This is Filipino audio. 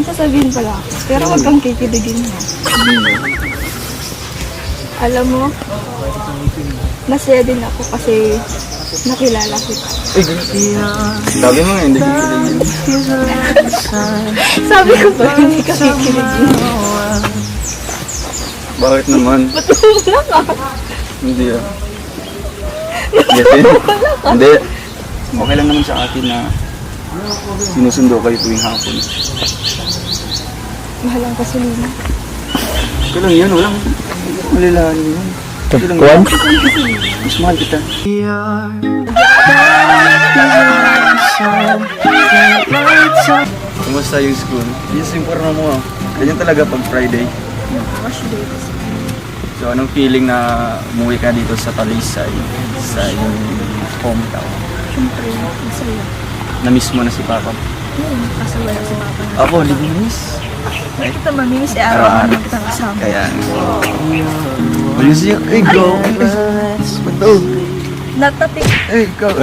Ang sasabihin pala. Pero wag kang kikiligin mo. Alam mo, masaya din ako kasi nakilala kita. Ay, sabi mo nga, hindi kikiligin. Sabi ko ba, hindi ka kikiligin. Bakit naman? Ba't wala ka? Hindi ah. Yes, eh. Hindi. Okay lang naman sa akin na sinusundo kayo tuwing hapon. Mahal ang kasulina. Okay lang yun, walang malilahanin yun. Okay lang Kuwan? yun. Mas mahal kita. Kumusta yung school? Yes, yung porno mo ah. Ganyan talaga pag Friday. Wash day kasi. So anong feeling na umuwi ka dito sa Talisay, sa iyong hometown? Siyempre, masaya. Na-miss mo na si Papa? Kasi wala si Papa. Ako, hindi ko na-miss. Hindi kita mamimiss eh, araw-araw kita kasama. Kaya, ayun siya, go! Ba't to? Natatik. Ay, go!